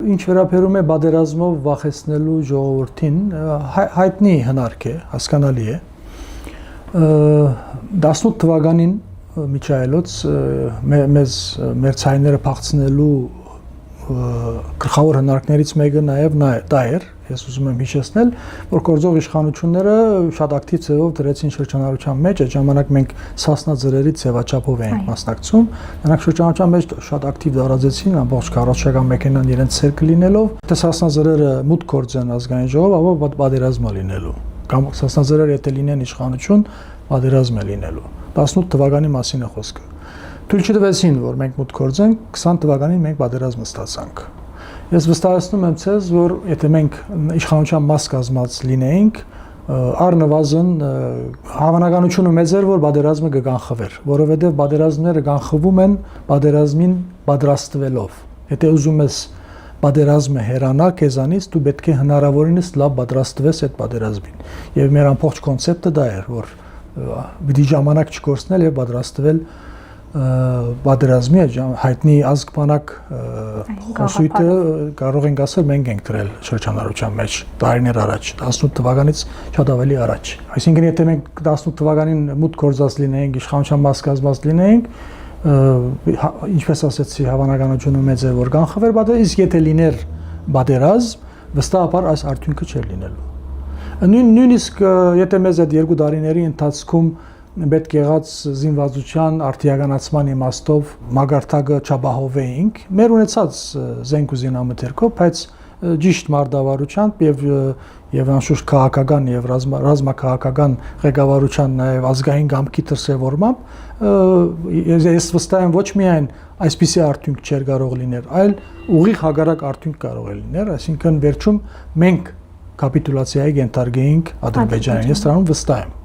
ինչ վերաբերում է բادرազմով վախեցնելու ժողովրդին, հայտնի հնարք է, հասկանալի է։ 18 թվականին միջայլոց մեր ցայները փախցնելու գլխավոր հնարքներից մեկը նաև դա էր, ես ուզում եմ հիշեցնել, որ գործող իշխանությունները շատ ակտիվ ձևով դրեցին շրջանառության մեջ, այդ ժամանակ մենք սասնաձրերի ձևաչափով էինք մասնակցում, նրանք շրջանառության մեջ շատ ակտիվ դարաձեցին, ամբողջ քառակուսական մեքենան իրենց ցերկ լինելով, թե սասնաձրերը մուտք գործեն ազգային ժողով, ապա բادرազմա լինելու, կամ սասնաձրերը եթե լինեն իշխանություն, բادرազմ է լինելու։ 18 թվականի մասին է խոսքը։ Թույլ չտվեցին, որ մենք մուտք գործենք, 20 թվականին մենք բادرազմը ստացանք։ Ես վստահեցնում եմ ցեզ, որ եթե մենք իշխանության մաս կազմած լինեինք, առնվազն հավանականությունը մեծ էր, որ բادرազմը կգանխվեր, որովհետև բادرազմները գանխվում են բادرազմին պատրաստվելով։ Եթե ուզում ես բادرազմը հեռանա քեզանից, դու պետք է հնարավորինս լավ պատրաստվես այդ բادرազմին։ Եվ մեր ամբողջ կոնցեպտը դա էր, որ պիտի ժամանակ չկորցնել եւ պատրաստվել բادرազմի հայտնի ազգբանակ խոսույթը կարող ենք ասել մենք ենք դրել շրջանառության մեջ տարիներ առաջ 18 թվականից շատ ավելի առաջ այսինքն եթե մենք 18 թվականին մուտք գործած լինեինք իշխանության մաս կազմած լինեինք ինչպես ասեցի հավանականությունը մեծ է որ կանխվեր բادرազմ իսկ եթե լիներ բادرազմ վստահաբար այս արդյունքը չէր լինելու նույնիսկ եթե մեզ այդ երկու տարիների ընթացքում պետք եղած զինվածության արդիականացման իմաստով մագարտակը չապահովեինք մեր ունեցած զենք ու զինամթերքով, բայց ճիշտ մարտավարությամբ եւ անշուշտ քաղաքական եւ ռազմաքաղաքական ղեկավարության նաեւ ազգային գամքի դրսեւորմամբ ես վստահ եմ ոչ միայն այսպիսի արդյունք չէր կարող լինել, այլ ուղիղ հակառակ արդյունք կարող է լինել, այսինքն վերջում մենք կապիտուլյացիայի ենթարկեինք Ադրբեջանին, ես դրանում վստահ եմ